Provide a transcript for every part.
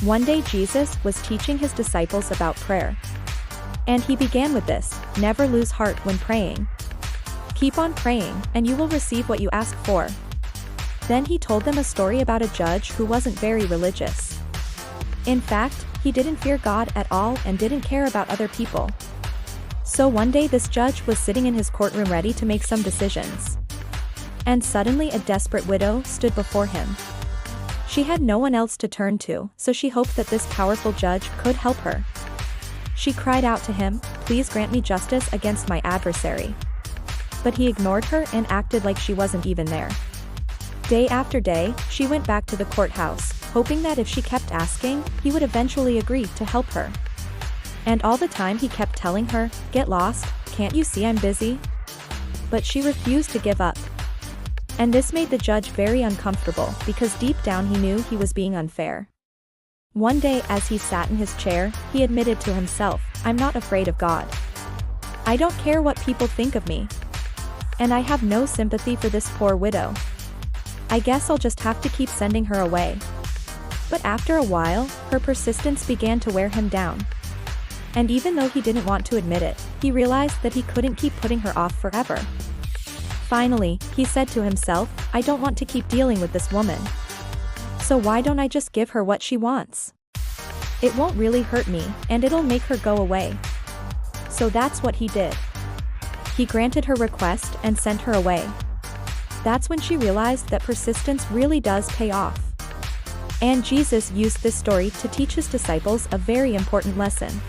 One day Jesus was teaching his disciples about prayer. And he began with this: never lose heart when praying. Keep on praying, and you will receive what you ask for. Then he told them a story about a judge who wasn't very religious. In fact, he didn't fear God at all and didn't care about other people. So one day this judge was sitting in his courtroom ready to make some decisions. And suddenly a desperate widow stood before him. She had no one else to turn to, so she hoped that this powerful judge could help her. She cried out to him, "Please grant me justice against my adversary." But he ignored her and acted like she wasn't even there. Day after day, she went back to the courthouse, hoping that if she kept asking, he would eventually agree to help her. And all the time he kept telling her, "Get lost, can't you see I'm busy?" But she refused to give up. And this made the judge very uncomfortable because deep down he knew he was being unfair. One day as he sat in his chair, he admitted to himself, "I'm not afraid of God. I don't care what people think of me. And I have no sympathy for this poor widow. I guess I'll just have to keep sending her away." But after a while, her persistence began to wear him down. And even though he didn't want to admit it, he realized that he couldn't keep putting her off forever. Finally, he said to himself, "I don't want to keep dealing with this woman. So why don't I just give her what she wants? It won't really hurt me, and it'll make her go away." So that's what he did. He granted her request and sent her away. That's when she realized that persistence really does pay off. And Jesus used this story to teach his disciples a very important lesson.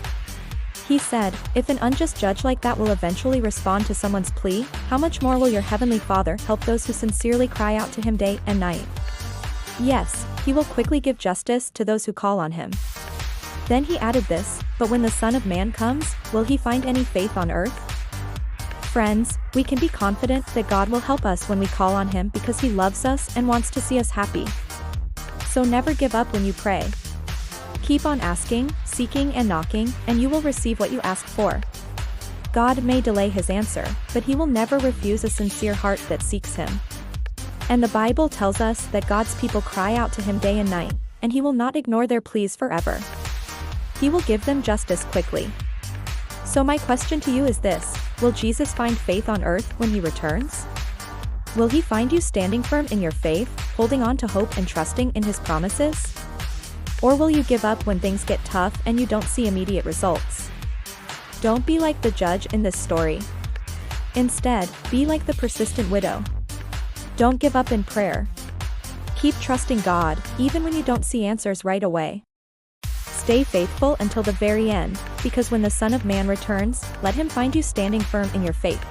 He said, "If an unjust judge like that will eventually respond to someone's plea, how much more will your heavenly Father help those who sincerely cry out to him day and night? Yes, he will quickly give justice to those who call on him." Then he added this, "But when the Son of Man comes, will he find any faith on earth?" Friends, we can be confident that God will help us when we call on him because he loves us and wants to see us happy. So never give up when you pray. Keep on asking, seeking and knocking, and you will receive what you ask for. God may delay his answer, but he will never refuse a sincere heart that seeks him. And the Bible tells us that God's people cry out to him day and night, and he will not ignore their pleas forever. He will give them justice quickly. So my question to you is this: will Jesus find faith on earth when he returns? Will he find you standing firm in your faith, holding on to hope and trusting in his promises? Or will you give up when things get tough and you don't see immediate results? Don't be like the judge in this story. Instead, be like the persistent widow. Don't give up in prayer. Keep trusting God, even when you don't see answers right away. Stay faithful until the very end, because when the Son of Man returns, let him find you standing firm in your faith.